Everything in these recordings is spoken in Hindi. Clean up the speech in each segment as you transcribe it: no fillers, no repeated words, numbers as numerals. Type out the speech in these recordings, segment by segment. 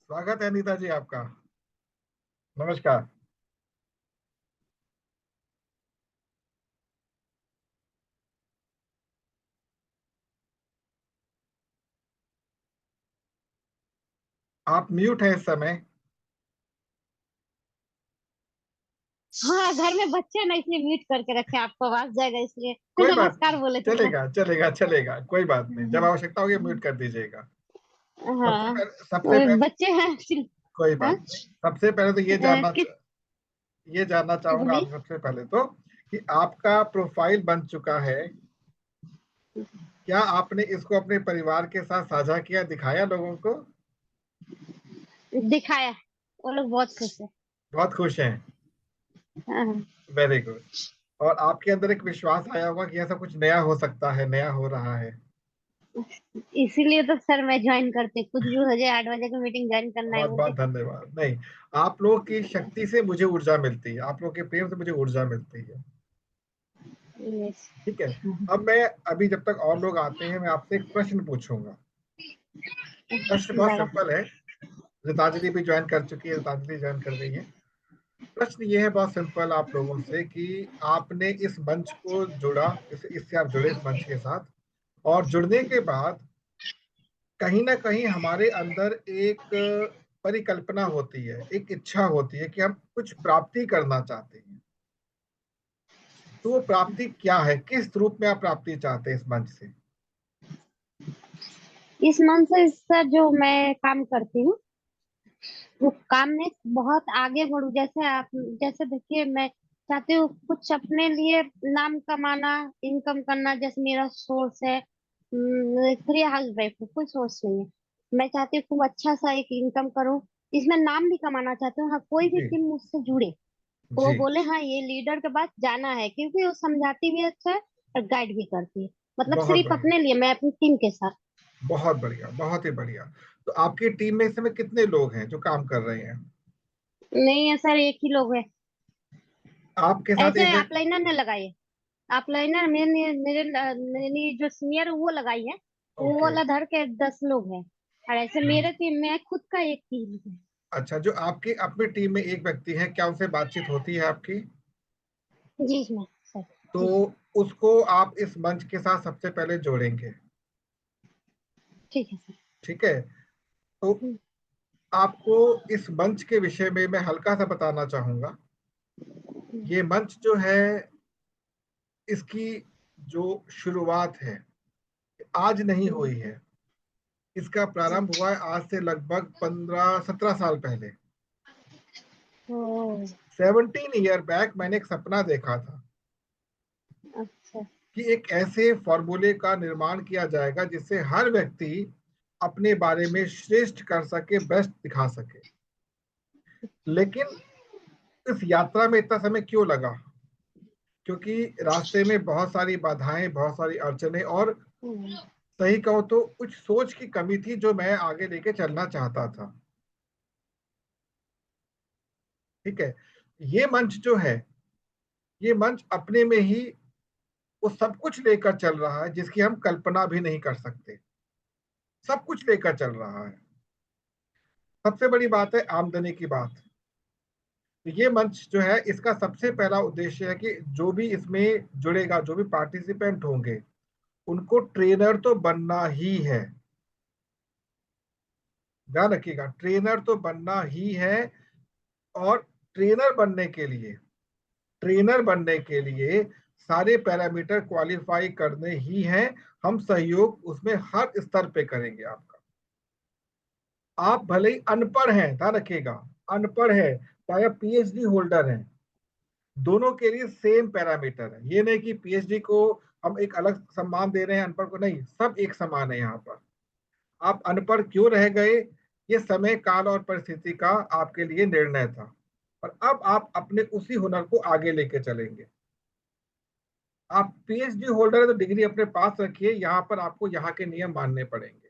स्वागत है अनीता जी आपका। नमस्कार। आप म्यूट हैं इस समय। हाँ, घर में बच्चे हैं ना, इसलिए म्यूट करके रखे, आपको आवाज जाएगा इसलिए। कोई बात नमस्कार नहीं, बोले थे सर। चलेगा चलेगा चलेगा, कोई बात नहीं, जब आवश्यकता होगी म्यूट कर दीजिएगा। सबसे हाँ, पहले सबसे पहले बच्चे हैं कोई हाँ, बात नहीं, सबसे पहले तो किस ये जानना चाहूंगा बोलिए। आप सबसे पहले तो कि आपका प्रोफाइल बन चुका है। क्या आपने इसको अपने परिवार के साथ साझा किया, दिखाया लोगों को? दिखाया, वो लोग बहुत खुश है। बहुत खुश हैं। हाँ, वेरी गुड। और आपके अंदर एक विश्वास आया होगा कि ऐसा कुछ नया हो सकता है, नया हो रहा है। इसीलिए तो सर मैं ज्वाइन करते, कुछ भी हो जाए 8 बजे की मीटिंग ज्वाइन करना है बहुत बहुत मुझे। धन्यवाद। नहीं, आप लोगों की शक्ति से मुझे ऊर्जा मिलती है, आप लोगों के प्रेम से मुझे ऊर्जा मिलती है। यस। ठीक है। अब मैं, अभी जब तक और लोग आते हैं, मैं आपसे एक प्रश्न पूछूंगा। प्रश्न बहुत लगा। सिंपल है। रितांजलि भी ज्वाइन कर चुकी है, रितांजलि ज्वाइन कर गई है। प्रश्न ये है बहुत सिंपल आप लोगों से कि आपने इस मंच को जुड़ा, इससे आप जुड़े इस मंच के साथ, और जुड़ने के बाद कहीं ना कहीं हमारे अंदर एक परिकल्पना होती है, एक इच्छा होती है कि हम कुछ प्राप्ति करना चाहते हैं। तो वो प्राप्ति क्या है, किस रूप में आप प्राप्ति चाहते हैं इस मंच से? इस मन से सर जो मैं काम करती हूँ, वो काम में बहुत आगे बढ़ू। जैसे आप, जैसे देखिए, मैं चाहती हूँ कुछ अपने लिए नाम कमाना, इनकम करना। जैसे मेरा सोर्स है, फ्री हाउस वाइफ हूँ, कोई सोर्स नहीं है। मैं चाहती हूँ खूब अच्छा सा एक इनकम करूँ, इसमें नाम भी कमाना चाहती हूँ। हाँ, कोई भी जी टीम मुझसे जुड़े, वो जी। बोले हाँ ये लीडर के पास जाना है, क्योंकि वो समझाती भी अच्छा है और गाइड भी करती है। मतलब बहुत सिर्फ बढ़िया, अपने लिए, मैं अपनी टीम के साथ। बहुत बढ़िया, बहुत ही बढ़िया। तो आपकी टीम में इस समय कितने लोग हैं जो काम कर रहे हैं? नहीं है सर, एक ही लोग है। आपके साथ ऐसे एक आप लाइनर ने लगाई है। आप लाइनर मेरे जो सीनियर वो लगाई है। वो ओके। वाला धर के 10 लोग हैं। और ऐसे मेरे टीम में खुद का एक टीम है। अच्छा, जो आपकी अपनी टीम में एक व्यक्ति है, क्या उनसे बातचीत होती है आपकी? जी मैं सर। तो जी उसको आप इस मंच के साथ सबसे पहले जोड़ेंगे। ठीक है सर। ठीक है। तो हम्म, आपको इस मंच के विषय में मैं हल्का सा बताना चाहूंगा। हम्म, ये मंच जो है, इसकी जो शुरुआत है, आज नहीं हम्म, हुई है। इसका जी। प्रारंभ हुआ है आज से लगभग 15-17 साल पहले। ओ, 17 ईयर बैक मैंने एक सपना देखा था अच्छा। कि एक ऐसे फॉर्मूले का निर्माण किया जाएगा जिससे हर व्यक्ति अपने बारे में श्रेष्ठ कर सके, बेस्ट दिखा सके। लेकिन इस यात्रा में इतना समय क्यों लगा? क्योंकि रास्ते में बहुत सारी बाधाएं, बहुत सारी अड़चने, और हम्म, सही कहो तो कुछ सोच की कमी थी जो मैं आगे लेके चलना चाहता था। ठीक है। ये मंच जो है, ये मंच अपने में ही वो सब कुछ लेकर चल रहा है जिसकी हम कल्पना भी नहीं कर सकते। सब कुछ लेकर चल रहा है। सबसे बड़ी बात है आमदनी की बात। तो ये मंच जो है, इसका सबसे पहला उद्देश्य है कि जो भी इसमें जुड़ेगा, जो भी पार्टिसिपेंट होंगे, उनको ट्रेनर तो बनना ही है। ध्यान रखिएगा, ट्रेनर तो बनना ही है। और ट्रेनर बनने के लिए, ट्रेनर बनने के लिए सारे पैरामीटर क्वालिफाई करने ही हैं। हम सहयोग उसमें हर स्तर पे करेंगे आपका। आप भले ही अनपढ़ हैं, ध्यान रखिएगा, अनपढ़ है चाहे पीएचडी होल्डर हैं, दोनों के लिए सेम पैरामीटर है। ये नहीं कि पीएचडी को हम एक अलग सम्मान दे रहे हैं, अनपढ़ को नहीं, सब एक समान है यहाँ पर। आप अनपढ़ क्यों रह गए, ये समय काल और परिस्थिति का आपके लिए निर्णय था। और अब आप अपने उसी हुनर को आगे लेके चलेंगे। आप पीएचडी होल्डर है तो डिग्री अपने पास रखिए, यहाँ पर आपको यहाँ के नियम मानने पड़ेंगे।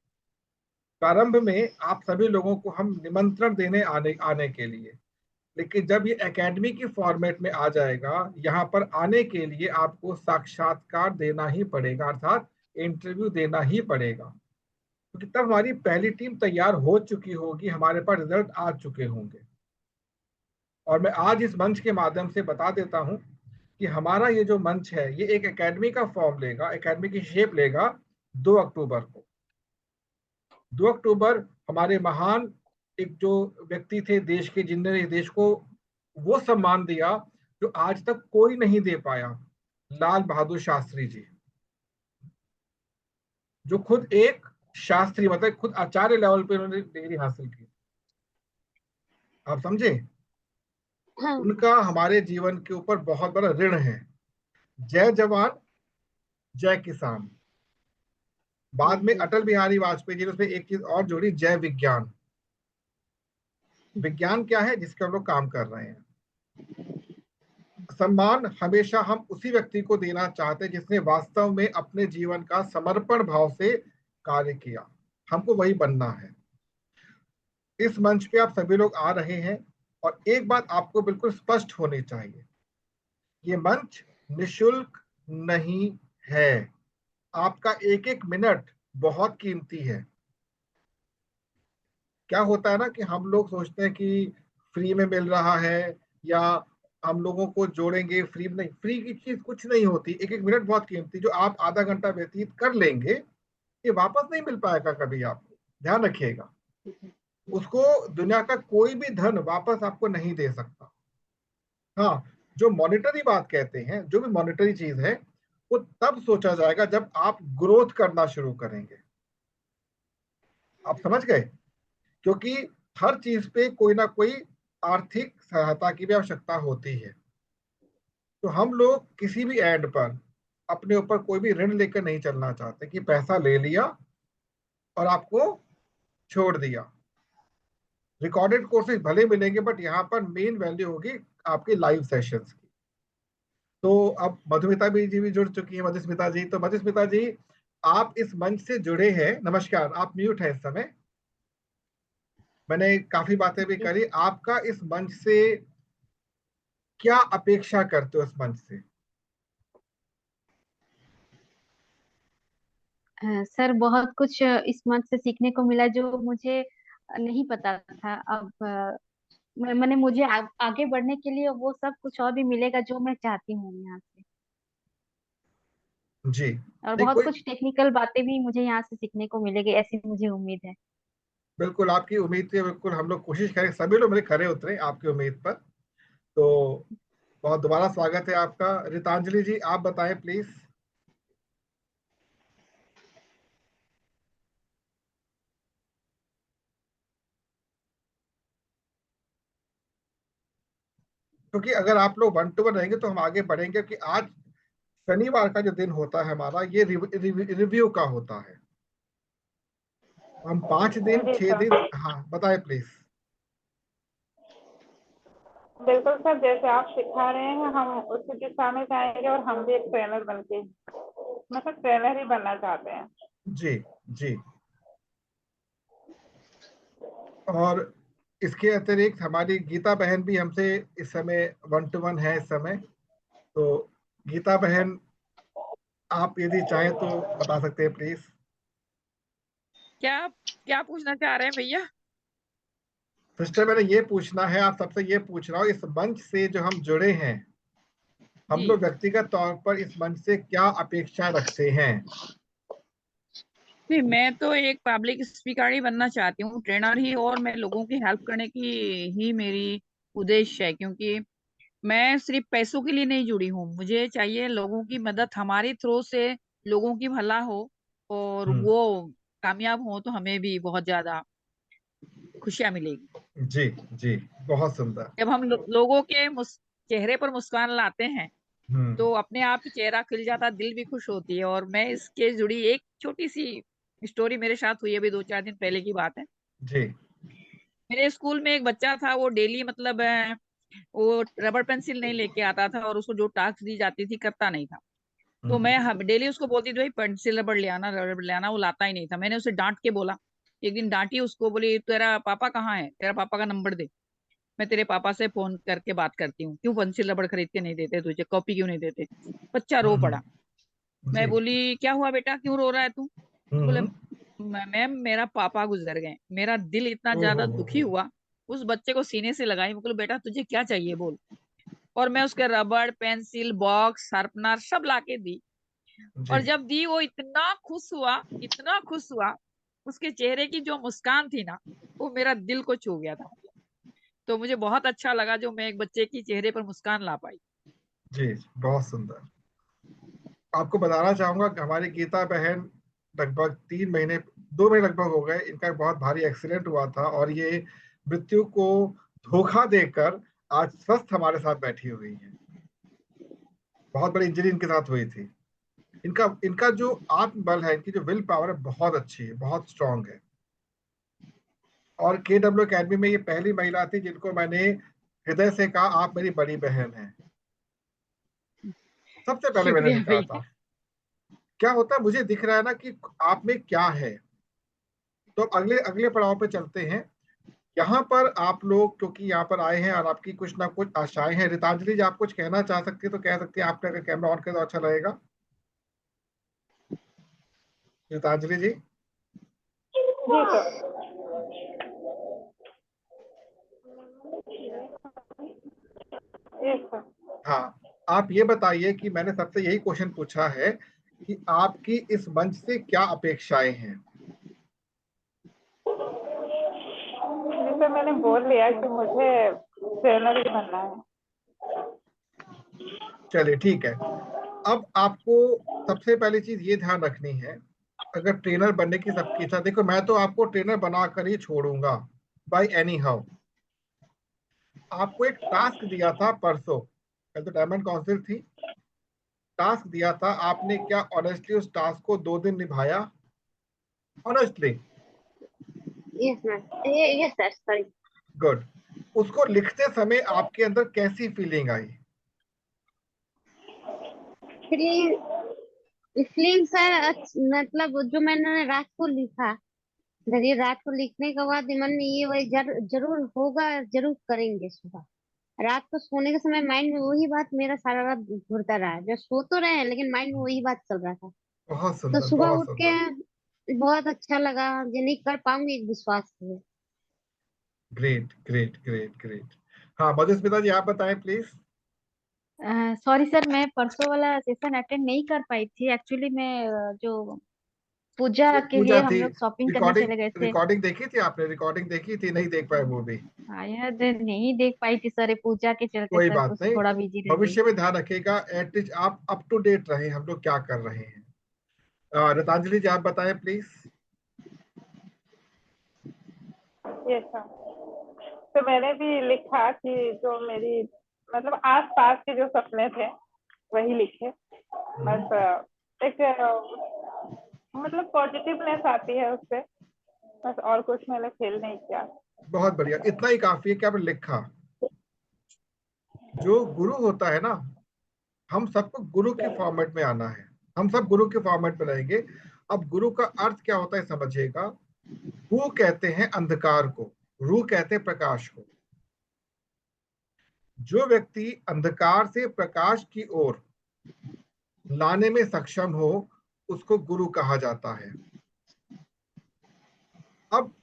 प्रारंभ में आप सभी लोगों को हम निमंत्रण देने आने आने के लिए, लेकिन जब ये एकेडमी की फॉर्मेट में आ जाएगा, यहाँ पर आने के लिए आपको साक्षात्कार देना ही पड़ेगा, अर्थात इंटरव्यू देना ही पड़ेगा। क्योंकि तब हमारी पहली टीम तैयार हो चुकी होगी, हमारे पास रिजल्ट आ चुके होंगे। और मैं आज इस मंच के माध्यम से बता देता हूं कि हमारा ये जो मंच है ये एक एकेडमी का फॉर्म लेगा, एकेडमी की शेप लेगा 2 अक्टूबर को। 2 अक्टूबर हमारे महान एक जो व्यक्ति थे देश के, जिन्होंने देश को वो सम्मान दिया जो आज तक कोई नहीं दे पाया, लाल बहादुर शास्त्री जी, जो खुद एक शास्त्री, मतलब खुद आचार्य लेवल पे उन्होंने डिग्री हासिल की। आप समझे? हाँ। उनका हमारे जीवन के ऊपर बहुत बड़ा ऋण है। जय जवान जय किसान। बाद में जी। अटल बिहारी वाजपेयी जी ने उसमें एक चीज और जोड़ी, जय विज्ञान। विज्ञान क्या है? जिसके हम लोग काम कर रहे हैं। सम्मान हमेशा हम उसी व्यक्ति को देना चाहते हैं जिसने वास्तव में अपने जीवन का समर्पण भाव से कार्य किया। हमको वही बनना है। इस मंच पे आप सभी लोग आ रहे हैं और एक बात आपको बिल्कुल स्पष्ट होनी चाहिए, ये मंच निशुल्क नहीं है। आपका एक एक मिनट बहुत कीमती है। क्या होता है ना कि हम लोग सोचते हैं कि फ्री में मिल रहा है या हम लोगों को जोड़ेंगे, फ्री में नहीं। फ्री की चीज कुछ नहीं होती। एक एक मिनट बहुत कीमती, जो आप आधा घंटा व्यतीत कर लेंगे ये वापस नहीं मिल पाएगा कभी। आपको ध्यान रखिएगा, उसको दुनिया का कोई भी धन वापस आपको नहीं दे सकता। हाँ, जो मॉनिटरी बात कहते हैं, जो भी मॉनिटरी चीज है, वो तब सोचा जाएगा जब आप ग्रोथ करना शुरू करेंगे। आप समझ गए? क्योंकि हर चीज पे कोई ना कोई आर्थिक सहायता की भी आवश्यकता होती है। तो हम लोग किसी भी एंड पर अपने ऊपर कोई भी ऋण लेकर नहीं चलना चाहते कि पैसा ले लिया और आपको छोड़ दिया। रिकॉर्डेड कोर्सेज भले मिलेंगे बट यहाँ पर मेन वैल्यू होगी आपके लाइव सेशंस की। तो अब मधुमिता भी जी भी जुड़ चुकी है, मधुस्मिता जी। तो मधुस्मिता जी, आप इस मंच से जुड़े हैं। नमस्कार, आप म्यूट है इस समय। मैंने काफी बातें भी जी। करी। आपका इस मंच से क्या अपेक्षा करते हो इस मंच से? सर, बहुत कुछ इस मंच से सीखने को मिला जो मुझे नहीं पता था। अब मैंने मुझे आगे बढ़ने के लिए वो सब कुछ और भी मिलेगा जो मैं चाहती हूँ यहाँ से। जी। और नहीं, बहुत कोई कुछ टेक्निकल बातें भी मुझे यहाँ से सीखने को मिलेगी, ऐसी मुझे उम्मीद है। बिल्कुल आपकी उम्मीद पे बिल्कुल हम लोग कोशिश करें, सभी लोग मेरे खरे उतरे आपकी उम्मीद पर। तो बहुत दोबारा स्वागत है आपका। रितांजलि जी, आप बताएं प्लीज। क्योंकि अगर आप लोग 1 to 1 रहेंगे तो हम आगे बढ़ेंगे। कि आज शनिवार का जो दिन होता है हमारा, ये रिव्यू का होता है। हम 5 दिन जी 6 दिन। सर। हाँ बताएं प्लीज। बिल्कुल सर, जैसे आप सिखा रहे हैं हम उसी दिशा में जाएंगे और हम भी एक ट्रेनर बन के, मतलब ट्रेनर ही बनना चाहते हैं। जी जी। और इसके अतिरिक्त हमारी गीता बहन भी हमसे इस समय 1 to 1 है इस समय। तो गीता बहन, आप यदि चाहें तो बता सकते हैं प्लीज। क्या क्या पूछना चाह रहे हैं भैया? सिस्टर, मैंने ये पूछना है, आप सबसे ये पूछ रहा हूँ, इस मंच से जो हम जुड़े हैं, हम जी लोग व्यक्तिगत तौर पर इस मंच से क्या अपेक्षा रखते हैं? नहीं, मैं तो एक पब्लिक स्पीकर ही बनना चाहती हूँ, ट्रेनर ही। और मैं लोगों की हेल्प करने की ही मेरी उद्देश्य है, क्योंकि मैं सिर्फ पैसों के लिए नहीं जुड़ी हूँ। मुझे चाहिए लोगों की मदद, हमारे थ्रू से लोगों की भला हो और हम्म। वो कामयाब हो तो हमें भी बहुत ज्यादा खुशियां मिलेगी। जी जी, बहुत सुंदर। जब हम लोगों के चेहरे पर मुस्कान लाते हैं हम्म। तो अपने आप ही चेहरा खिल जाता है, दिल भी खुश होती है। और मैं इसके जुड़ी एक छोटी सी स्टोरी मेरे साथ हुई, अभी 2-4 दिन पहले की बात है। जी। मेरे स्कूल में एक बच्चा था, वो डेली मतलब वो रबर पेंसिल नहीं लेके आता था और उसको जो टास्क दी जाती थी करता नहीं था। तो हम्म। मैं डेली उसको बोलती थी भाई पेंसिल रबड़ ले आना, रबड़ ले आना। वो लाता ही नहीं था। मैंने उसे डांट के बोला, एक दिन डांटी उसको, बोली तेरा पापा कहाँ है, तेरा पापा का नंबर दे, मैं तेरे पापा से फोन करके बात करती हूँ, क्यों पेंसिल रबड़ खरीद के नहीं देते तुझे, कॉपी क्यों नहीं देते। बच्चा रो पड़ा। मैं जी। बोली क्या हुआ बेटा, क्यों रो रहा है तू? तो बोले हम्म। मैम मेरा पापा गुजर गए, मेरा दिल इतना ज्यादा दुखी हो। हुआ। उस बच्चे को सीने से लगाई, मैं बोला बेटा तुझे क्या चाहिए बोल। और मैं उसके रबड़, पेंसिल बॉक्स, शार्पनर सब लाके दी। जी और जब दी वो इतना खुश हुआ, इतना खुश हुआ। उसके चेहरे की जो मुस्कान थी ना, वो मेरा दिल को छू गया था। तो मुझे बहुत अच्छा लगा जो मैं एक बच्चे की चेहरे पर मुस्कान ला पाई। जी, बहुत सुंदर। आपको बताना चाहूंगा कि हमारी गीता बहन लगभग 3 महीने, 2 महीने लगभग हो गए, इनका बहुत भारी एक्सीडेंट हुआ था और ये मृत्यु को धोखा देकर आज स्वस्थ हमारे साथ बैठी हुई है। बहुत बड़ी इंजरी इनके साथ हुई थी। इनका इनका जो आत्मबल है, इनकी जो विल पावर है, बहुत अच्छी है, बहुत स्ट्रांग है। और KW अकेडमी में ये पहली महिला थी जिनको मैंने हृदय से कहा आप मेरी बड़ी बहन हैं। सबसे पहले मैंने शुक्रिया निकला भैया। था। क्या होता है, मुझे दिख रहा है ना कि आप में क्या है। तो अब अगले अगले पड़ाव पे चलते हैं। यहाँ पर आप लोग क्योंकि यहाँ पर आए हैं और आपकी कुछ ना कुछ आशाएं हैं। रितांजलि जी, आप कुछ कहना चाह सकते हैं तो कह सकते हैं। आपने अगर कैमरा ऑन कर तो अच्छा लगेगा। रितांजलि जी। जी सर। Yes sir. हाँ, आप ये बताइए कि मैंने सबसे यही क्वेश्चन पूछा है कि आपकी इस मंच से क्या अपेक्षाएं हैं। जी सर, मैंने बोल लिया कि मुझे ट्रेनर ही बनना है। चलिए ठीक है। अब आपको सबसे पहली चीज ये ध्यान रखनी है, अगर ट्रेनर बनने की सबकी इच्छा, देखो मैं तो आपको ट्रेनर बनाकर ही छोड़ूंगा बाय एनी हाउ। आपको एक टास्क दिया था परसों, कल तो डायमंड काउंसिल थी। टास्क दिया था, आपने क्या ऑनेस्टली उस टास्क को 2 दिन निभाया? Honestly? Yes ma'am, yes sir, sorry. Good. उसको लिखते समय आपके अंदर कैसी फीलिंग आई? इसलिए सर मतलब जो मैंने रात को लिखा, देखिए रात को लिखने के बाद मन में ये वही जरूर होगा, जरूर करेंगे सुबह। रात को सोने के समय माइंड में वही बात मेरा सारा रात घूरता रहा, जो सो तो रहे हैं लेकिन माइंड में वही बात चल रहा था। बहुत तो सुंदर, सुबह बहुत उठ सुंदर। के बहुत अच्छा लगा, ये नहीं कर पाऊंगी एक विश्वास है। Great great great great. हाँ, मधुस्मिता जी, आप बताएं प्लीज। सॉरी सर, मैं परसों वाला सेशन अटेंड नहीं कर पाई थी। एक्चुअली मैं जो पूजा के पूजा लिए हम थी। लोग शॉपिंग करने रिकॉर्डिंग चले गए थे। रिकॉर्डिंग देखी थी आपने? रिकॉर्डिंग देखी थी? नहीं देख पाए वो भी? शायद नहीं देख पाई थी सर, ये पूजा के चलते कोई सर बात कुछ नहीं। थोड़ा बिजी रह गई। भविष्य में ध्यान रखिएगा, एटलीस्ट आप अप टू डेट रहे हम लोग क्या कर रहे हैं। रतांजलि जी, आप बताएं प्लीज। Yes sir. तो मैंने भी लिखा कि जो मेरी मतलब आस पास के जो सपने थे वही लिखे। बस एक मतलब पॉजिटिवनेस आती है उससे, बस और कुछ मैंने फील नहीं किया। बहुत बढ़िया, इतना ही काफी है कि आपने लिखा। जो गुरु होता है ना, हम सबको गुरु के फॉर्मेट में आना है। हम सब गुरु के फॉर्मेट में रहेंगे। अब गुरु का अर्थ क्या होता है समझिएगा। हु कहते हैं अंधकार को, रू कहते हैं प्रकाश को। जो व्यक्ति अंधकार से प्रकाश की ओर लाने में सक्षम हो, उसको गुरु कहा जाता है। अब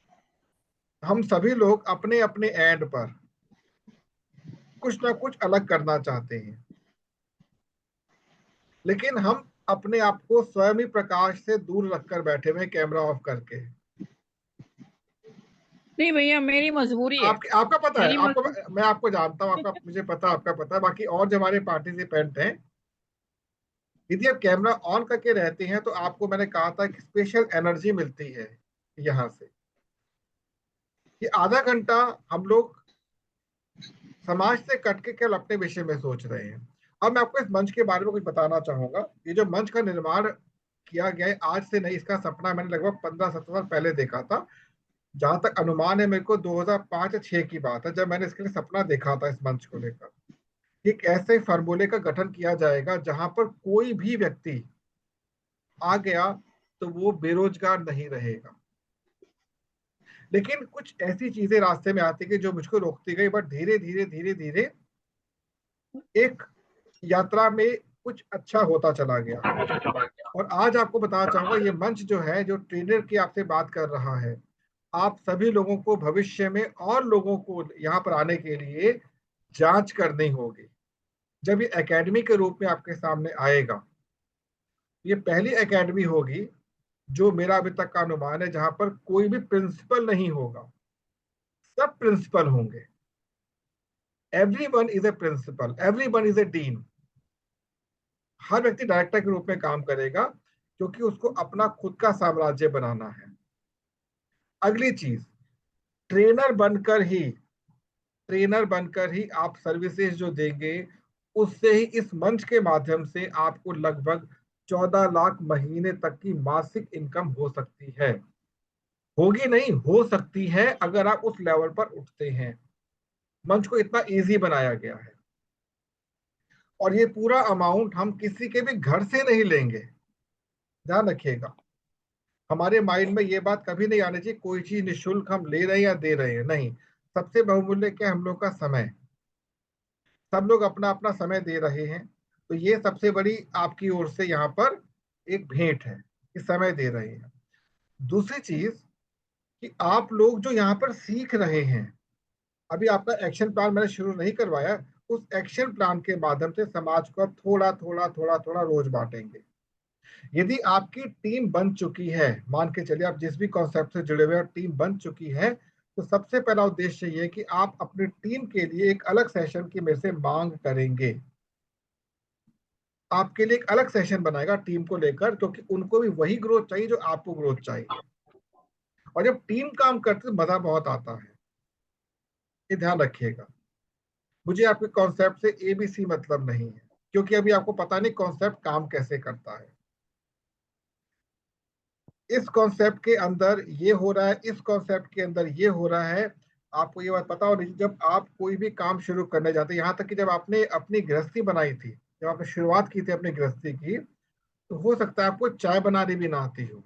हम सभी लोग अपने अपने एंड पर कुछ ना कुछ अलग करना चाहते हैं, लेकिन हम अपने आप को स्वयं ही प्रकाश से दूर रखकर बैठे हुए, कैमरा ऑफ करके। नहीं भैया, मेरी मजबूरी है। आपका पता है, मेरी आपको, मजबूरी। मैं आपको जानता हूँ, आपका मुझे पता, आपका पता है। बाकी और जो हमारे पार्टिसिपेंट हैं, यदि आप कैमरा ऑन करके रहते हैं तो आपको मैंने कहा था कि स्पेशल एनर्जी मिलती है यहाँ से। कि आधा घंटा हम लोग समाज से कट के केवल अपने विषय में सोच रहे हैं। अब मैं आपको इस मंच के बारे में कुछ बताना चाहूंगा। ये जो मंच का निर्माण किया गया है आज से नहीं, इसका सपना मैंने लगभग 15-17 साल पहले देखा था। जहां तक अनुमान है मेरे को 2005 या 6 की बात है, जब मैंने इसके लिए सपना देखा था इस मंच को लेकर। एक ऐसे फार्मूले का गठन किया जाएगा जहां पर कोई भी व्यक्ति आ गया तो वो बेरोजगार नहीं रहेगा। लेकिन कुछ ऐसी चीजें रास्ते में आती गई जो मुझको रोकती गई, बट धीरे धीरे धीरे धीरे एक यात्रा में कुछ अच्छा होता चला गया। और आज आपको बताना चाहूंगा, ये मंच जो है, जो ट्रेनर की आपसे बात कर रहा है, आप सभी लोगों को भविष्य में और लोगों को यहाँ पर आने के लिए जांच करनी होगी। जब ये एकेडमी के रूप में आपके सामने आएगा, ये पहली एकेडमी होगी जो मेरा अभी तक का अनुमान है जहां पर कोई भी प्रिंसिपल नहीं होगा, सब प्रिंसिपल होंगे। Everyone is a principal, everyone is a dean. हर व्यक्ति डायरेक्टर के रूप में काम करेगा क्योंकि उसको अपना खुद का साम्राज्य बनाना है। अगली चीज, ट्रेनर बनकर ही ट्रेनर बनकर ही आप सर्विसेज जो देंगे, उससे ही इस मंच के माध्यम से आपको लगभग 14 लाख महीने तक की मासिक इनकम हो सकती है। होगी नहीं, हो सकती है अगर आप उस लेवल पर उठते हैं। मंच को इतना इजी बनाया गया है। और ये पूरा अमाउंट हम किसी के भी घर से नहीं लेंगे, ध्यान रखिएगा। हमारे माइंड में ये बात कभी नहीं आनी चाहिए कोई चीज निःशुल्क हम ले रहे हैं या दे रहे हैं, नहीं। सबसे बहुमूल्य क्या है? हम लोग का समय। सब लोग अपना अपना समय दे रहे हैं, तो ये सबसे बड़ी आपकी ओर से यहाँ पर एक भेंट है कि समय दे रहे हैं। दूसरी चीज कि आप लोग जो यहाँ पर सीख रहे हैं, अभी आपका एक्शन प्लान मैंने शुरू नहीं करवाया, उस एक्शन प्लान के माध्यम से समाज को अब थोड़ा थोड़ा थोड़ा थोड़ा रोज बांटेंगे। यदि आपकी टीम बन चुकी है, मान के चलिए आप जिस भी कॉन्सेप्ट से जुड़े हुए और टीम बन चुकी है, तो सबसे पहला उद्देश्य ये है कि आप अपनी टीम के लिए एक अलग सेशन की मेरे से मांग करेंगे। आपके लिए एक अलग सेशन बनाएगा टीम को लेकर, क्योंकि उनको भी वही ग्रोथ चाहिए जो आपको ग्रोथ चाहिए। और जब टीम काम करते तो मजा बहुत आता है, ये ध्यान रखिएगा। मुझे आपके कॉन्सेप्ट से एबीसी मतलब नहीं है, क्योंकि अभी आपको पता नहीं कॉन्सेप्ट काम कैसे करता है। इस कॉन्सेप्ट के अंदर ये हो रहा है, इस कॉन्सेप्ट के अंदर ये हो रहा है। आपको ये बात पता होनी चाहिए, जब आप कोई भी काम शुरू करने जाते हैं, यहाँ तक कि जब आपने अपनी गृहस्थी बनाई थी, जब आपने शुरुआत की थी अपनी गृहस्थी की, तो हो सकता है आपको चाय बनानी भी ना आती हो,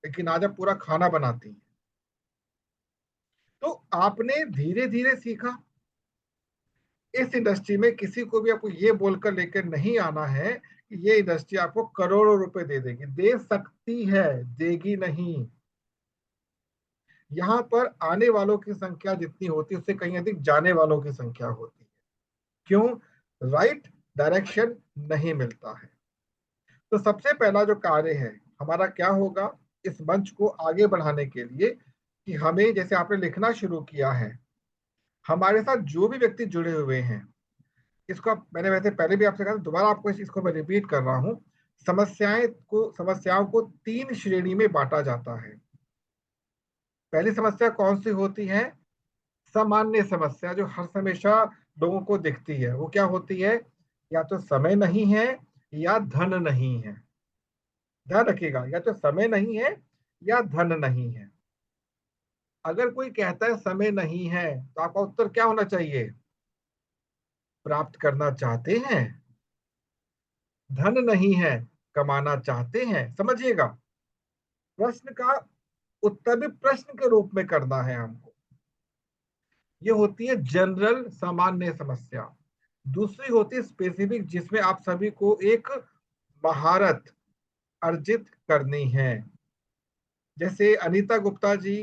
लेकिन आज आप पूरा खाना बनाती हैं। तो आपने धीरे धीरे सीखा। इस इंडस्ट्री में किसी को भी आपको ये बोलकर लेकर नहीं आना है कि ये इंडस्ट्री आपको करोड़ों रुपए दे देगी। दे सकती है, देगी नहीं। यहाँ पर आने वालों की संख्या जितनी होती है उससे कहीं अधिक जाने वालों की संख्या होती है। क्यों? राइट डायरेक्शन नहीं मिलता है। तो सबसे पहला जो कार्य है हमारा क्या होगा इस मंच को आगे बढ़ाने के लिए, कि हमें, जैसे आपने लिखना शुरू किया है, हमारे साथ जो भी व्यक्ति जुड़े हुए हैं, इसको मैंने वैसे पहले भी आपसे कहा, दोबारा आपको इसको मैं रिपीट कर रहा हूँ। समस्याओं को 3 श्रेणी में बांटा जाता है। पहली समस्या कौन सी होती है? सामान्य समस्या, जो हर हमेशा लोगों को दिखती है। वो क्या होती है? या तो समय नहीं है या धन नहीं है। ध्यान रखिएगा, या तो समय नहीं है या धन नहीं है। अगर कोई कहता है समय नहीं है, तो आपका उत्तर क्या होना चाहिए? प्राप्त करना चाहते हैं। धन नहीं है, कमाना चाहते हैं। समझिएगा, प्रश्न का उत्तर भी प्रश्न के रूप में करना है हमको। ये होती है जनरल, सामान्य समस्या। दूसरी होती है स्पेसिफिक, जिसमें आप सभी को एक महारत अर्जित करनी है। जैसे अनीता गुप्ता जी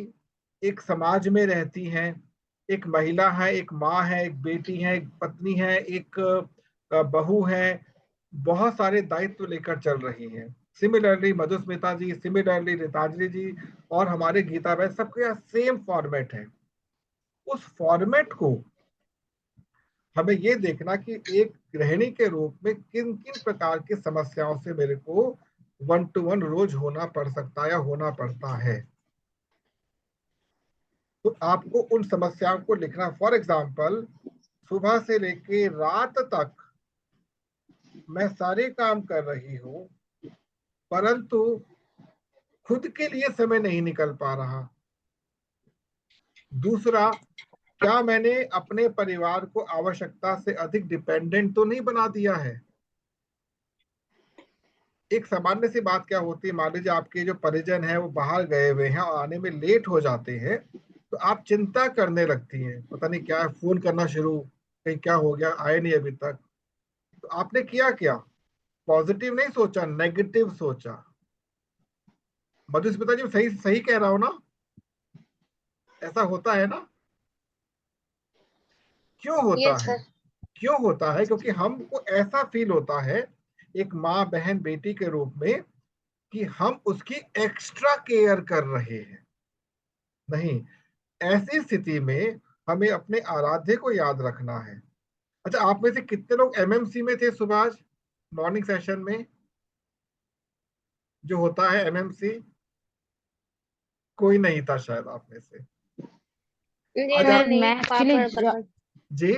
एक समाज में रहती हैं, एक महिला है, एक माँ है, एक बेटी है, एक पत्नी है, एक बहू है, बहुत सारे दायित्व लेकर चल रही हैं। सिमिलरली मधुस्मिता जी, सिमिलरली रितांजलि जी और हमारे गीता बहन, सबके यहाँ सेम फॉर्मेट है। उस फॉर्मेट को हमें ये देखना कि एक गृहिणी के रूप में किन किन प्रकार की समस्याओं से मेरे को 1-to-1 रोज होना पड़ सकता है या होना पड़ता है। तो आपको उन समस्याओं को लिखना। फॉर एग्जाम्पल, सुबह से लेके रात तक मैं सारे काम कर रही हूँ, परंतु खुद के लिए समय नहीं निकल पा रहा। दूसरा, क्या मैंने अपने परिवार को आवश्यकता से अधिक डिपेंडेंट तो नहीं बना दिया है? एक सामान्य सी बात क्या होती है, मान लीजिए आपके जो परिजन है वो बाहर गए हुए हैं और आने में लेट हो जाते हैं, तो आप चिंता करने लगती हैं, पता नहीं क्या, फोन करना शुरू, कहीं क्या हो गया, आए नहीं अभी तक। तो आपने किया क्या? पॉजिटिव नहीं सोचा, नेगेटिव सोचा। मधुस्मिता जी सही सही कह रहा हूं ना? ऐसा होता है ना? क्यों होता यस है? सर। क्यों होता है? क्योंकि हमको ऐसा फील होता है एक माँ बहन बेटी के रूप में कि हम उसकी एक्स्ट्रा केयर कर रहे हैं। नहीं, ऐसी स्थिति में हमें अपने आराध्य को याद रखना है। अच्छा, आप में से कितने लोग एमएमसी में थे सुभाष, मॉर्निंग सेशन में जो होता है एमएमसी? कोई नहीं था शायद आप में से। जी आज मैं आप, सर नहीं, मैं एक्चुअली पापा करवा। जी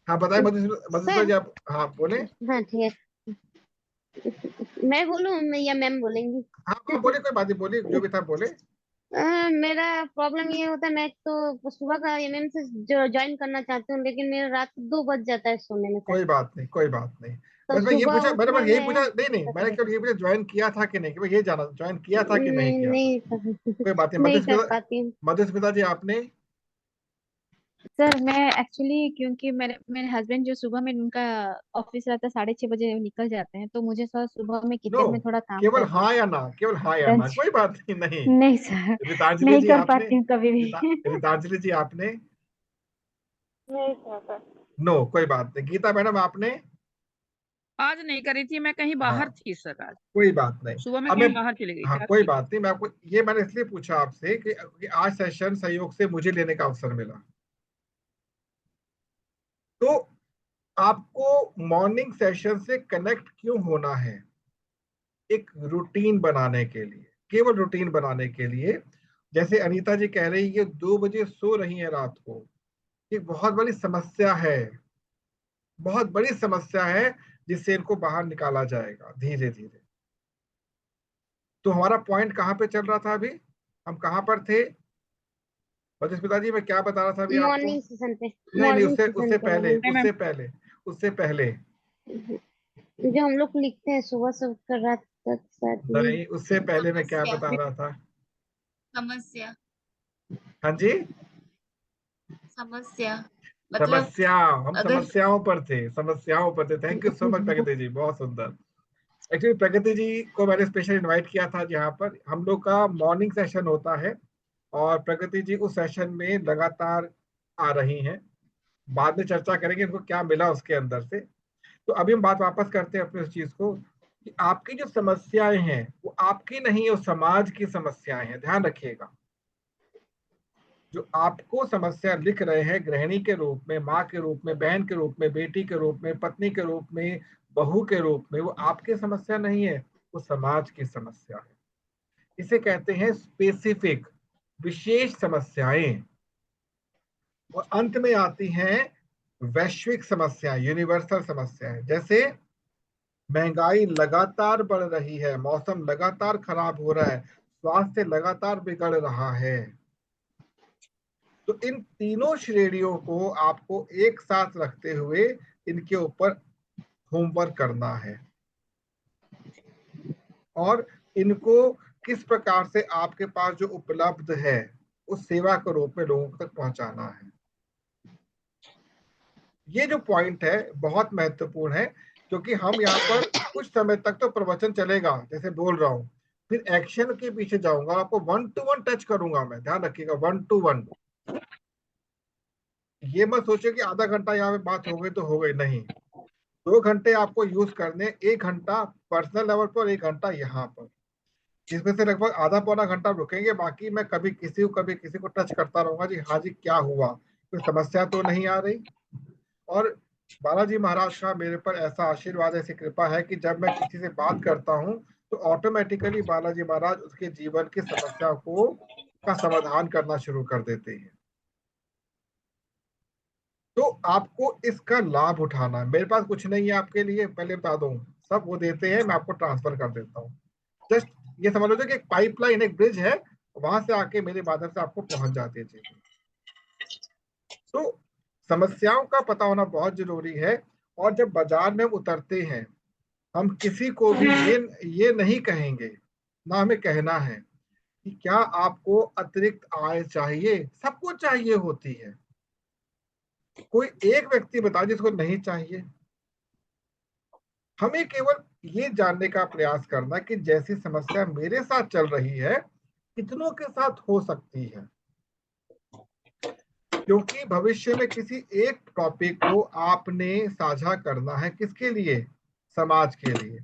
हाँ बताए मधुसूदन सर, जी, आप हाँ बोले। हाँ ठीक है, मैं बोलूँ या मैम बोलेंगी? हाँ हाँ बोले, कोई बात नहीं, बोलिए जो भी था बोले। मेरा प्रॉब्लम ये होता है, मैं तो सुबह का एमएम से जो ज्वाइन करना चाहती हूँ, लेकिन मेरा रात 2 बज जाता है सोने में सर। कोई बात नहीं, कोई बात नहीं। तो बस मैं ये सुबह पूछा, मैंने उठने बस यही में पूछा, नहीं नहीं, दिक्कत मैंने होती केवल ये पूछा ज्वाइन किया था कि नहीं, कि मैं ये जाना ज्वाइन किया था कि नहीं नहीं किया था। नहीं कोई बात नहीं। नहीं कर मधुस्मिता, पाती हूँ। मधुस्मिता जी आपने? सर मैं एक्चुअली क्योंकि मेरे मेरे हस्बैंड जो सुबह में उनका ऑफिस रहता है 6:30 बजे निकल जाते हैं, तो मुझे सर सुबह में नो, किचन में थोड़ा काम केवल करना हाँ या ना, केवल हाँ या ना, लंच। कोई बात नहीं। नहीं, नहीं सर, रितांजलि नहीं जी कर आपने? पाती हूँ कभी भी। रितांजलि जी आपने? नहीं था सर। नो, कोई बात नहीं। गीता मैडम आपने? आज नहीं करी थी, मैं कहीं हाँ, बाहर थी सर आज। कोई बात नहीं। सुबह में अब मैं, कहीं बाहर चली गई हाँ थी, आज कोई नहीं बात नहीं, मैं आपको ये मैंने इसलिए पूछा आपसे कि आज सेशन सहयोग से मुझे लेने का अवसर मिला। तो आपको मॉर्निंग सेशन से कनेक्ट क्यों होना है? एक रूटीन बनाने के लिए, केवल रूटीन बनाने के लिए। जैसे अनीता जी कह रही है 2 बजे सो रही है रात को, ये बहुत बड़ी समस्या है, बहुत बड़ी समस्या है, जिससे इनको बाहर निकाला जाएगा धीरे धीरे। तो हमारा पॉइंट कहाँ पे चल रहा था अभी? हम कहाँ पर थे? बजस्मिता जी मैं क्या बता रहा था अभी आपको? मॉर्निंग सेशन पे, नहीं नहीं, मॉर्निंग उससे सेशन उससे पे पहले, नहीं मैम। उससे पहले, उससे पहले। जो हम लोग लिखते हैं सुबह से उठकर रात तक शायद ये। नहीं, उससे पहले मैं क्या समस्या बता रहा था? समस्या हाँ जी, समस्या मतलब समस्या। हम अगर समस्याओं पर थे, समस्याओं पर थे। थैंक यू सो मच प्रगति जी, बहुत सुंदर। एक्चुअली प्रगति जी को मैंने स्पेशल इनवाइट किया था, जहाँ पर हम लोग का मॉर्निंग सेशन होता है, और प्रगति जी उस सेशन में लगातार आ रही हैं। बाद में चर्चा करेंगे इनको क्या मिला उसके अंदर से। तो अभी हम बात वापस करते हैं अपने उस चीज को कि आपकी जो समस्याएं हैं वो आपकी नहीं है, वो समाज की समस्याएं हैं, ध्यान रखिएगा। जो आपको समस्या लिख रहे हैं गृहिणी के रूप में, माँ के रूप में, बहन के रूप में, बेटी के रूप में, पत्नी के रूप में, बहू के रूप में, वो आपकी समस्या नहीं है, वो समाज की समस्या है। इसे कहते हैं स्पेसिफिक, विशेष समस्याएं। और अंत में आती हैं वैश्विक समस्याएं, यूनिवर्सल समस्याएं। जैसे महंगाई लगातार बढ़ रही है, मौसम लगातार खराब हो रहा है, स्वास्थ्य लगातार बिगड़ रहा है। तो इन तीनों श्रेणियों को आपको एक साथ रखते हुए इनके ऊपर होमवर्क करना है, और इनको किस प्रकार से आपके पास जो उपलब्ध है उस सेवा के रूप में लोगों तक पहुंचाना है। ये जो पॉइंट है बहुत महत्वपूर्ण है, क्योंकि हम यहाँ पर कुछ समय तक तो प्रवचन चलेगा जैसे बोल रहा हूँ, फिर एक्शन के पीछे जाऊंगा, आपको 1 to 1 टच करूंगा मैं, ध्यान रखिएगा 1 to 1। ये मत सोचिए कि आधा घंटा यहाँ पे बात हो गई तो हो गई, नहीं। 2 घंटे आपको यूज करने, 1 घंटा पर्सनल लेवल पर, 1 घंटा यहाँ पर, जिसमें से लगभग आधा पौना घंटा रुकेंगे, बाकी मैं कभी किसी को टच करता रहूंगा। जी हाँ जी, क्या हुआ, कोई समस्या तो नहीं आ रही? और बालाजी महाराज का मेरे पर ऐसा आशीर्वाद, ऐसी कृपा है कि जब मैं किसी से बात करता हूँ तो ऑटोमेटिकली बालाजी महाराज उसके जीवन की समस्या को का समाधान करना शुरू कर देते हैं। तो आपको इसका लाभ उठाना है। मेरे पास कुछ नहीं है आपके लिए, पहले बता दूं, सब वो देते हैं, मैं आपको ट्रांसफर कर देता हूँ। जस्ट ये समझ लो कि एक पाइपलाइन, एक ब्रिज है, वहां से आके मेरे माध्यम से आपको पहुंच जाती है चीजें। तो समस्याओं का पता होना बहुत जरूरी है। और जब बाजार में हम उतरते हैं, हम किसी को भी ये नहीं कहेंगे, ना हमें कहना है कि क्या आपको अतिरिक्त आय चाहिए। सबको चाहिए होती है, कोई एक व्यक्ति बता जिसको नहीं चाहिए। हमें केवल ये जानने का प्रयास करना कि जैसी समस्या मेरे साथ चल रही है कितनों के साथ हो सकती है, क्योंकि भविष्य में किसी एक टॉपिक को आपने साझा करना है। किसके लिए? समाज के लिए।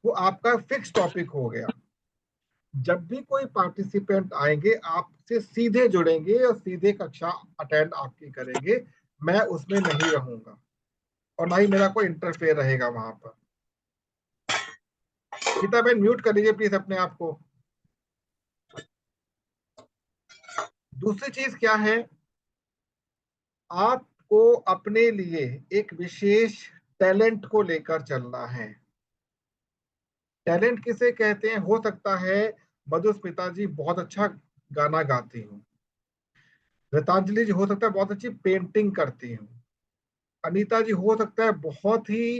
वो आपका फिक्स टॉपिक हो गया। जब भी कोई पार्टिसिपेंट आएंगे आपसे सीधे जुड़ेंगे और सीधे कक्षा अटेंड आपकी करेंगे। मैं उसमें नहीं रहूंगा और ना ही मेरा कोई इंटरफेयर रहेगा वहां पर। गीता बहन म्यूट कर लीजिए प्लीज अपने आप को। दूसरी चीज क्या है, आपको अपने लिए एक विशेष टैलेंट को लेकर चलना है। टैलेंट किसे कहते हैं? हो सकता है मधुस्मिता जी बहुत अच्छा गाना गाती हूँ, गीतांजलि जी हो सकता है बहुत अच्छी पेंटिंग करती हूँ, अनीता जी हो सकता है बहुत ही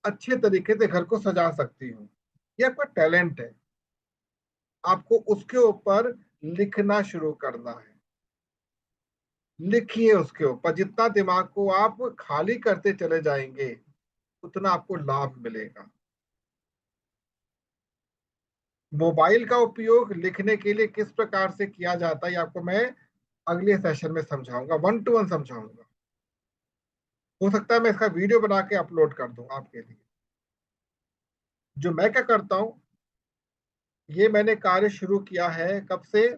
अच्छे तरीके से घर को सजा सकती हूँ। ये आपका टैलेंट है। आपको उसके ऊपर लिखना शुरू करना है। लिखिए उसके ऊपर। जितना दिमाग को आप खाली करते चले जाएंगे उतना आपको लाभ मिलेगा। मोबाइल का उपयोग लिखने के लिए किस प्रकार से किया जाता है आपको मैं अगले सेशन में समझाऊंगा, 1-to-1 समझाऊंगा। हो सकता है मैं इसका वीडियो बना के अपलोड कर दूं आपके लिए। जो मैं क्या करता हूं, ये मैंने कार्य शुरू किया है कब से?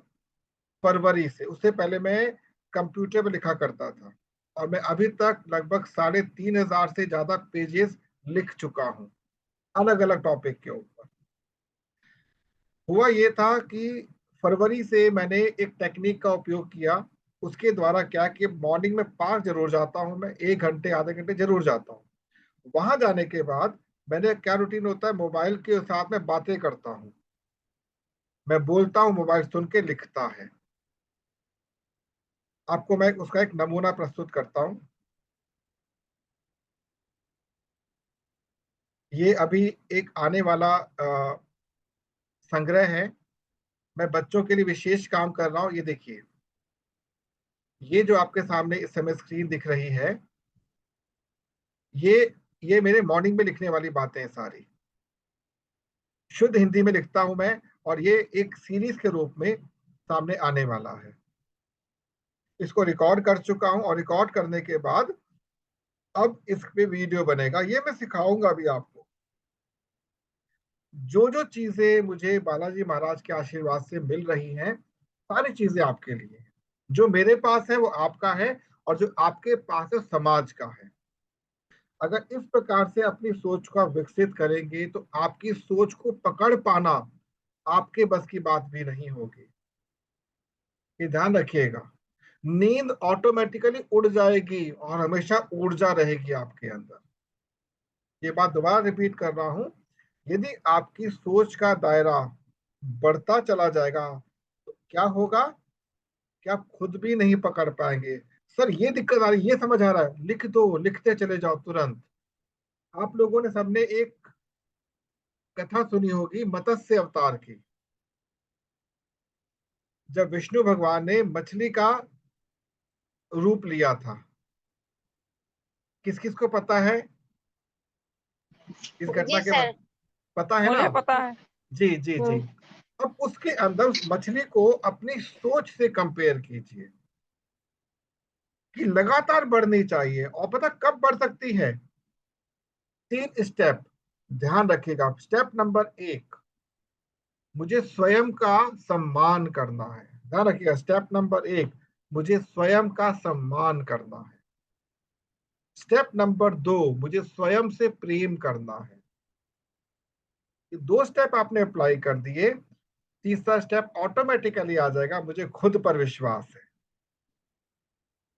फरवरी से। उससे पहले मैं कंप्यूटर पे लिखा करता था और मैं अभी तक लगभग 3,500 से ज्यादा पेजेस लिख चुका हूं अलग अलग टॉपिक के ऊपर। हुआ ये था कि फरवरी से मैंने एक टेक्निक का उपयोग किया। उसके द्वारा क्या कि मॉर्निंग में पार्क जरूर जाता हूं, मैं 1 घंटे आधे घंटे जरूर जाता हूं। वहां जाने के बाद मैंने क्या रूटीन होता है, मोबाइल के साथ में बातें करता हूं। मैं बोलता हूं, मोबाइल सुन के लिखता है। आपको मैं उसका एक नमूना प्रस्तुत करता हूं। ये अभी एक आने वाला संग्रह है। मैं बच्चों के लिए विशेष काम कर रहा हूं। ये देखिए, ये जो आपके सामने इस समय स्क्रीन दिख रही है, ये ये मेरे मॉर्निंग में लिखने वाली बातें हैं सारी। शुद्ध हिंदी में लिखता हूं मैं और ये एक सीरीज के रूप में सामने आने वाला है। इसको रिकॉर्ड कर चुका हूं और रिकॉर्ड करने के बाद अब इस पे वीडियो बनेगा। ये मैं सिखाऊंगा भी आपको। जो जो चीजें मुझे बालाजी महाराज के आशीर्वाद से मिल रही हैं, सारी चीजें आपके लिए। जो मेरे पास है वो आपका है और जो आपके पास है समाज का है। अगर इस प्रकार से अपनी सोच को विकसित करेंगे तो आपकी सोच को पकड़ पाना आपके बस की बात भी नहीं होगी। ये ध्यान रखिएगा। नींद ऑटोमेटिकली उड़ जाएगी और हमेशा ऊर्जा रहेगी आपके अंदर। ये बात दोबारा रिपीट कर रहा हूं, यदि आपकी सोच का दायरा बढ़ता चला जाएगा तो क्या होगा कि आप खुद भी नहीं पकड़ पाएंगे। सर ये दिक्कत आ रही, ये समझ आ रहा है, लिख दो, लिखते चले जाओ तुरंत। आप लोगों ने सबने एक कथा सुनी होगी मत्स्य अवतार की। जब विष्णु भगवान ने मछली का रूप लिया था, किस किस को पता है इस घटना जी के बारे? सर। पता है ना? मुझे पता है। जी जी जी। अब उसके अंदर उस मछली को अपनी सोच से कंपेयर कीजिए कि लगातार बढ़नी चाहिए। और पता कब बढ़ सकती है? 3 स्टेप ध्यान रखिएगा। स्टेप नंबर 1, मुझे स्वयं का सम्मान करना है। ध्यान रखिएगा, स्टेप नंबर 1, मुझे स्वयं का सम्मान करना है। स्टेप नंबर 2, मुझे स्वयं से प्रेम करना है। ये 2 स्टेप आपने अप्लाई कर दिए, तीसरा स्टेप ऑटोमेटिकली आ जाएगा, मुझे खुद पर विश्वास है।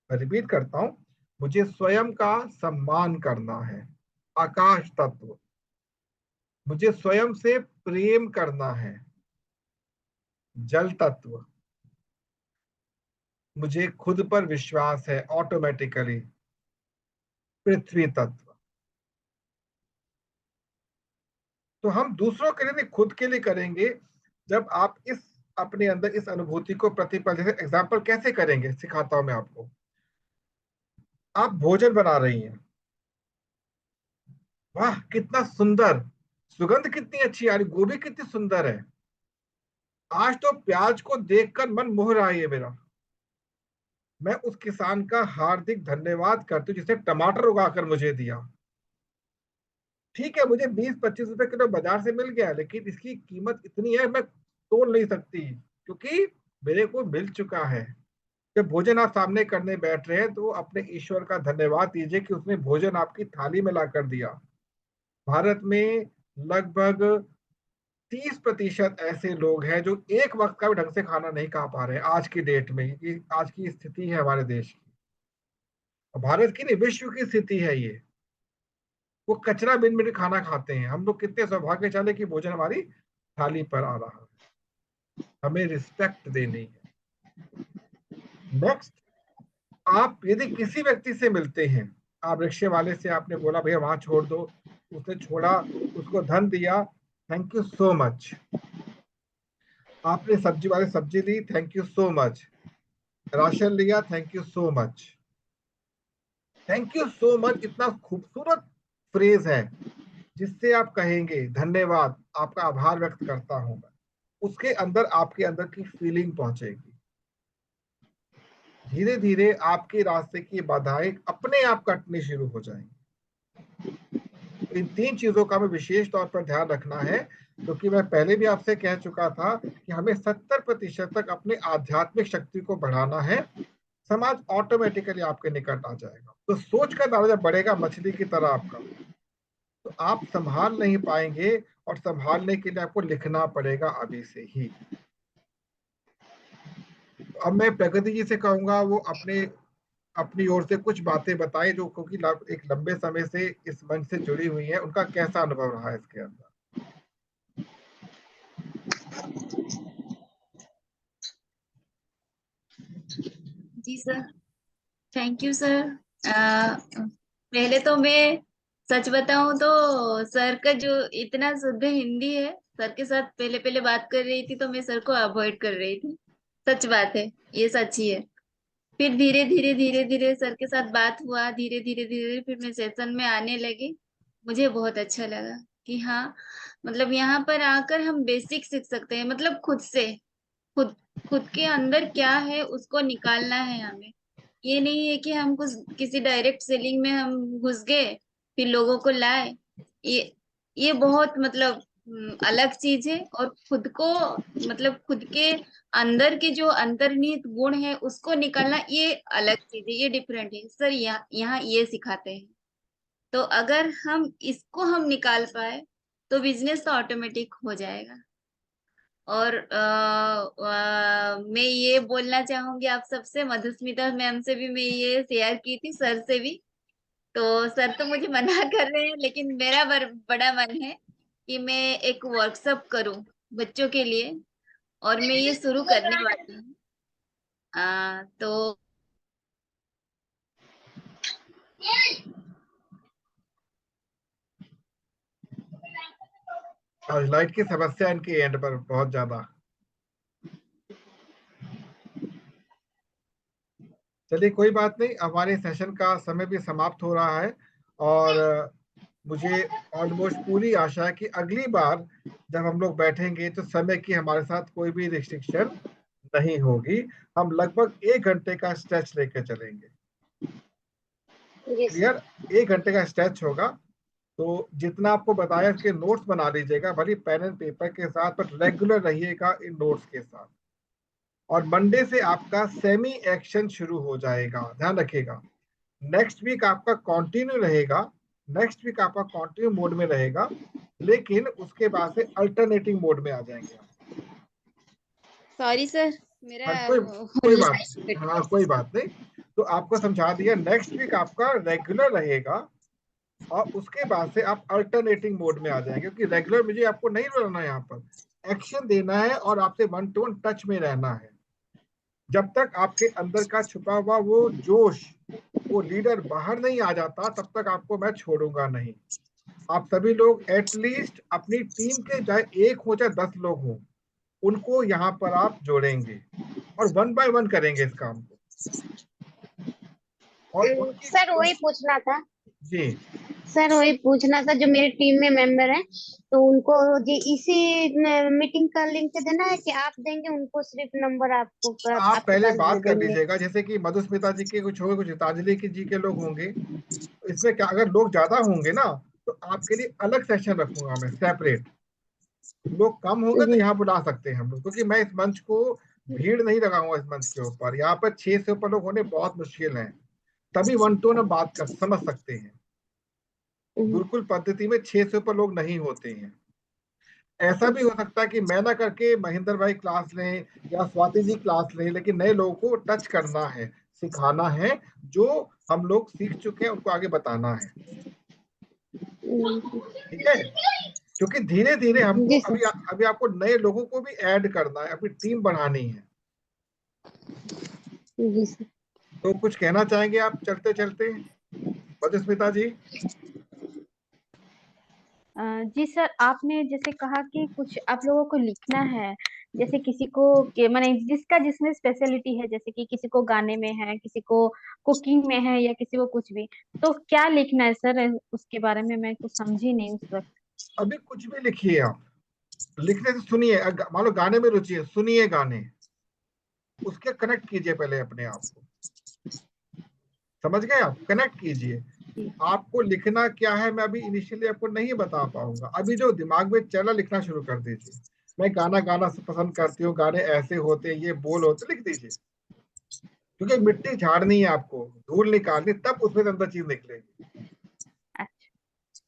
मैं रिपीट करता हूं, मुझे स्वयं का सम्मान करना है, आकाश तत्व। मुझे स्वयं से प्रेम करना है, जल तत्व। मुझे खुद पर विश्वास है, ऑटोमेटिकली पृथ्वी तत्व। तो हम दूसरों के लिए नहीं, खुद के लिए करेंगे। जब आप इस अपने अंदर इस अनुभूति को प्रतिपल, जैसे एग्जाम्पल कैसे करेंगे सिखाता हूं मैं आपको। आप भोजन बना रही हैं, वाह कितना सुंदर, सुगंध कितनी अच्छी आ रही, गोभी कितनी सुंदर है। आज तो प्याज को देखकर मन मोह रहा है ये मेरा। मैं उस किसान का हार्दिक धन्यवाद करती हूँ जिसने टमाटर उगाकर मुझे दिया। ठीक है, मुझे 20-25 रुपए किलो बाजार से मिल गया, लेकिन इसकी कीमत इतनी है मैं तोल नहीं सकती, क्योंकि मेरे को मिल चुका है। जब भोजन आप सामने करने बैठ रहे हैं तो अपने ईश्वर का धन्यवाद दीजिए कि उसने भोजन आपकी थाली में ला कर दिया। भारत में लगभग 30% ऐसे लोग हैं जो एक वक्त का भी ढंग से खाना नहीं खा पा रहे हैं आज की डेट में। ये आज की स्थिति है हमारे देश की, भारत की नहीं, विश्व की स्थिति है ये। वो कचरा बिन बिन खाना खाते हैं। हम लोग कितने सौभाग्यशाली कि भोजन हमारी थाली पर आ रहा है, हमें रिस्पेक्ट देनी है। नेक्स्ट, आप यदि किसी व्यक्ति से मिलते हैं, आप रिक्शे वाले से आपने बोला भैया वहां छोड़ दो, उसने छोड़ा, उसको धन दिया, थैंक यू सो मच। आपने सब्जी वाले सब्जी ली, thank you so much. Ration लिया, thank you so much. Thank you so much इतना खूबसूरत फ्रेज है जिससे आप कहेंगे धन्यवाद, आपका आभार व्यक्त करता हूं मैं। उसके अंदर आपके अंदर की फीलिंग पहुंचेगी। धीरे धीरे आपके रास्ते की बाधाएं अपने आप कटनी शुरू हो जाएंगी। इन 3 चीजों का हमें विशेष तौर पर ध्यान रखना है, क्योंकि मैं पहले भी आपसे कह चुका था कि हमें 70% तक अपने आध्यात्मिक शक्ति को बढ़ाना है। समाज ऑटोमेटिकली आपके निकट आ जाएगा। तो सोच का दरवाजा बढ़ेगा मछली की तरह आपका, तो आप संभाल नहीं पाएंगे, और संभालने के लिए आपको लिखना पड़ेगा अभी से ही। अब मैं प्रगति जी से कहूंगा वो अपनी ओर से कुछ बातें बताएं, जो क्योंकि एक लंबे समय से इस मंच से जुड़ी हुई है, उनका कैसा अनुभव रहा है इसके अंदर। जी सर, थैंक यू सर। पहले तो मैं सच बताऊं तो सर का जो इतना शुद्ध हिंदी है, सर के साथ पहले पहले बात कर रही थी तो मैं सर को अवॉइड कर रही थी। सच बात है, ये सच ही है। फिर धीरे धीरे सर के साथ बात हुआ, धीरे धीरे धीरे फिर मैं सेशन में आने लगी। मुझे बहुत अच्छा लगा कि हाँ, मतलब यहाँ पर आकर हम बेसिक सीख सकते हैं, मतलब खुद से, खुद खुद के अंदर क्या है उसको निकालना है हमें। ये नहीं है कि हम कुछ किसी डायरेक्ट सेलिंग में हम घुस गए फिर लोगों को लाए। ये ये बहुत मतलब अलग चीज है। और खुद को, मतलब खुद के अंदर के जो अंतर्निहित गुण है उसको निकालना, ये अलग चीज है, ये डिफरेंट है सर। यहाँ यहाँ ये सिखाते हैं। तो अगर हम इसको हम निकाल पाए तो बिजनेस तो ऑटोमेटिक हो जाएगा। और मैं ये बोलना चाहूंगी आप सबसे, मधुस्मिता मैम से भी मैं ये शेयर की थी, सर से भी। तो सर तो मुझे मना कर रहे हैं, लेकिन मेरा बड़ा मन है कि मैं एक वर्कशॉप करूं बच्चों के लिए, और मैं ये शुरू करने वाली हूँ। तो आज लाइट की समस्या इनके एंड पर बहुत ज्यादा। चलिए कोई बात नहीं, हमारे सेशन का समय भी समाप्त हो रहा है, और मुझे ऑलमोस्ट पूरी आशा है कि अगली बार जब हम लोग बैठेंगे तो समय की हमारे साथ कोई भी रिस्ट्रिक्शन नहीं होगी। हम लगभग 1 घंटे का स्ट्रेच लेकर चलेंगे। क्लियर? 1 घंटे का स्ट्रेच होगा। तो जितना आपको बताया इसके नोट्स बना लीजिएगा, भले पेन एंड पेपर के साथ, बट रेगुलर रहिएगा इन नोट्स के साथ। और मंडे से आपका सेमी एक्शन शुरू हो जाएगा, ध्यान रखिएगा। नेक्स्ट वीक आपका कंटिन्यू रहेगा, नेक्स्ट वीक आपका कंटिन्यू मोड में रहेगा, लेकिन उसके बाद से अल्टरनेटिंग मोड में आ जाएंगे आप। सॉरी सर, मेरा हाँ, कोई बात नहीं। तो आपको समझा दिया, नेक्स्ट वीक आपका रेगुलर रहेगा, और उसके बाद से आप अल्टरनेटिंग मोड में आ जाएंगे, क्योंकि रेगुलर मुझे आपको नहीं रहना है, यहाँ पर एक्शन देना है और आपसे 1-to-1 टच में रहना है। जब तक आपके अंदर का छुपा हुआ वो जोश, वो लीडर बाहर नहीं आ जाता, तब तक आपको मैं छोड़ूंगा नहीं। आप सभी लोग एटलीस्ट अपनी टीम के, चाहे 1 हो चाहे 10 लोग हो, उनको यहाँ पर आप जोड़ेंगे और 1 by 1 करेंगे इस काम को। और सर वही पूछना था। जी, सर वही पूछना था, जो मेरे टीम में मेंबर हैं तो उनको जी इसी मीटिंग का लिंक देना है कि आप देंगे उनको, सिर्फ नंबर आपको आप आपके पहले पास दे बात कर देंगे? लीजिएगा, जैसे कि मधुस्मिता जी के कुछ होंगे, कुछ गीतांजलि की जी के लोग होंगे। इसमें क्या, अगर लोग ज्यादा होंगे ना तो आपके लिए अलग सेशन रखूंगा मैं सेपरेट। लोग कम होंगे तो जी यहाँ बुला सकते हैं हम लोग, क्योंकि मैं इस मंच को भीड़ नहीं लगाऊंगा इस मंच के ऊपर। यहाँ पर 6 से ऊपर लोग होने बहुत मुश्किल है, तभी वन टू वन बात कर समझ सकते हैं। गुरुकुल पद्धति में 6 से ऊपर लोग नहीं होते हैं। ऐसा भी हो सकता है कि मैं ना करके महेंद्र भाई क्लास लें या स्वाति जी क्लास लें, लेकिन नए लोगों को टच करना है, सिखाना है, जो हम लोग सीख चुके हैं उनको आगे बताना है। ठीक है, क्योंकि धीरे धीरे हमको जी सर। अभी आपको नए लोगों को भी ऐड करना है, अपनी टीम बढ़ानी है। जी सर। तो कुछ कहना चाहेंगे आप चलते चलते, मधुस्मिता जी? जी सर, आपने जैसे कहा कि कुछ आप लोगों को लिखना है, जैसे किसी को माने जिसका जिसमें स्पेशलिटी है, जैसे कि किसी को गाने में है, किसी को कुकिंग में है, या किसी को कुछ भी, तो क्या लिखना है सर? उसके बारे में मैं कुछ समझी नहीं उस वक्त। अभी कुछ भी लिखिए आप, लिखने से सुनिए। मान लो गाने में रुचि है, सुनिए गाने, उसके कनेक्ट कीजिए पहले अपने आप को। समझ गए आप? कनेक्ट कीजिए। आपको लिखना क्या है मैं अभी इनिशियली आपको नहीं बता पाऊंगा, अभी जो दिमाग में चला लिखना शुरू कर दीजिए। मैं गाना गाना पसंद करती हूँ, गाने ऐसे होते हैं, ये बोल होते, लिख दीजिए। क्योंकि मिट्टी झाड़नी है आपको, धूल निकालनी, तब उसमें से अंदर चीज निकलेगी। अच्छा।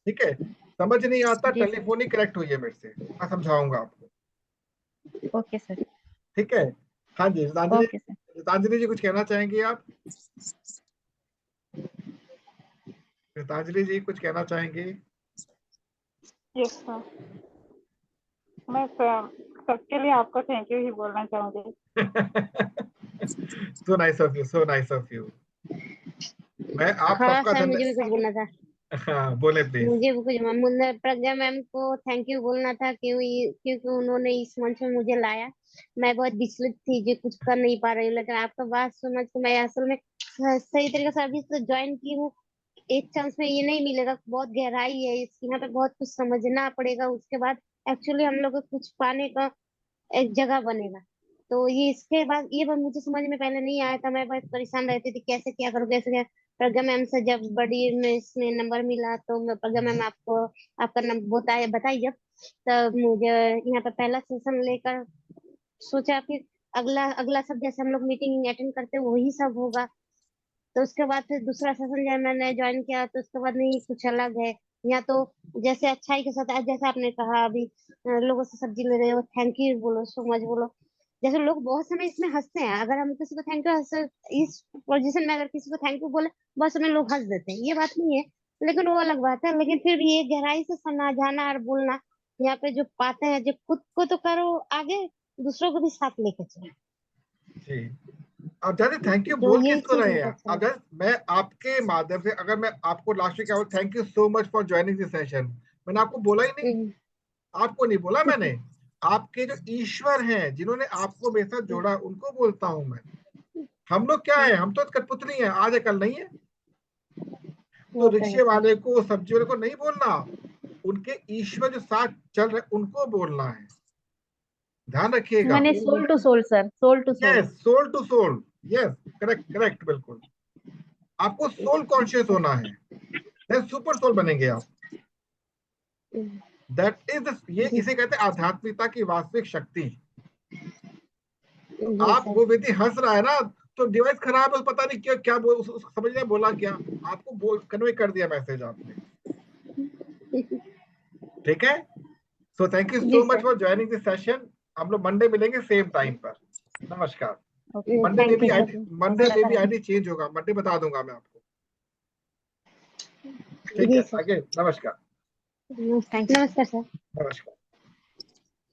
ठीक है, समझ नहीं आता जी सर। टेलीफोन ही करेक्ट हुई है मेरे से, मैं समझाऊंगा आपको। Okay sir. ठीक है। हाँ जी, गीतांजलि, ओके सर। गीतांजलि जी कुछ कहना चाहेंगे आप? गीतांजलि जी कुछ कहना चाहेंगे? यस सर, मैं सबके लिए आपको थैंक यू ही बोलना चाहूंगी। So nice of you, so nice of you. मैं आप हाँ सबका सर, मुझे भी कुछ थैंक यू। बोलना था। हाँ बोले प्लीज। मुझे भी कुछ मुन्ना प्रज्ञा मैम को थैंक यू बोलना था, क्योंकि उन्होंने इस मंच में मुझे लाया। मैं बहुत विचलित थी, जो कुछ कर नहीं पा रही हूँ, लेकिन आपका बात समझ के मैं असल में सही तरीके से अभी से ज्वाइन की हूँ। एक चांस में ये नहीं मिलेगा, बहुत गहराई है इसकी, यहाँ पे बहुत कुछ समझना पड़ेगा, उसके बाद एक्चुअली हम लोग को कुछ पाने का एक जगह बनेगा। तो ये इसके बाद ये बात मुझे समझ में पहले नहीं आया था, मैं बहुत परेशान रहती थी कैसे क्या करूँ कैसे क्या। प्रज्ञा मैम से जब बड़ी में इसमें नंबर मिला, तो मैं प्रज्ञा मैम आपको आपका नंबर बताई जब, तब मुझे यहाँ पे पहला सेशन लेकर सोचा फिर अगला अगला सब जैसे हम लोग मीटिंग अटेंड करते हैं वही सब होगा। तो उसके बाद फिर दूसरा सेशन जब मैंने ज्वाइन किया तो उसके बाद नहीं कुछ अलग है। यहाँ तो जैसे अच्छाई के साथ, आज जैसे आपने कहा अभी लोगों से सब्जी ले रहे हो, थैंक यू बोलो, सो मच बोलो। जैसे लोग बहुत समय इसमें हंसते हैं, अगर हम किसी को थैंक यू, इस पोजीशन में अगर किसी को थैंक यू बोले बहुत समय लोग हंस देते हैं, ये बात नहीं है, लेकिन वो अलग बात है। लेकिन फिर भी ये गहराई से समझाना और बोलना, यहाँ पे जो पाते हैं, जो खुद को तो करो आगे, दूसरों को भी साथ लेके चलो। जी, आप जाने थैंक यू तो बोल ये किसको चीज रहे मुझे हैं? अच्छा लगा। अगर मैं आपके माध्यम से, अगर मैं आपको लास्ट में क्या, thank you so much for joining this session, मैंने आपको बोला ही नहीं, हम्म, आपको नहीं बोला मैंने। आपके जो ईश्वर हैं जिन्होंने आपको मेरे साथ जोड़ा, उनको बोलता हूं मैं। हम लोग क्या है, हम तो कठपुतली हैं, आज है कल नहीं है। तो वो तो है रिक्शे सर। वाले को, सब्जी वाले को नहीं बोलना, उनके ईश्वर जो साथ चल रहे उनको बोलना है। ध्यान रखिएगा। मैंने soul to soul sir, soul to soul. Yes, soul to soul. Yes, correct correct, बिल्कुल। आपको सोल कॉन्शियस होना है, देन सुपर सोल बनेंगे आप। दैट इज, ये जी इसे कहते हैं आध्यात्मिकता की वास्तविक शक्ति। तो जी आप, सर। वो व्यक्ति हंस रहा है ना, तो डिवाइस खराब है, पता नहीं क्या क्या बोल, समझ नहीं बोला क्या, आपको बोल कन्वे कर दिया मैसेज आपने। ठीक है। सो थैंक यू जी so much sir. For joining this session. हम लोग मंडे मिलेंगे सेम टाइम पर। नमस्कार। ओके। मंडे में थैंक भी यू सर। आईडी, मंडे में भी आईडी चेंज होगा, मंडे बता दूंगा मैं आपको। ठीक है, जी सर। आगे नमस्कार। Thank you. नमस्कार सर। नमस्कार।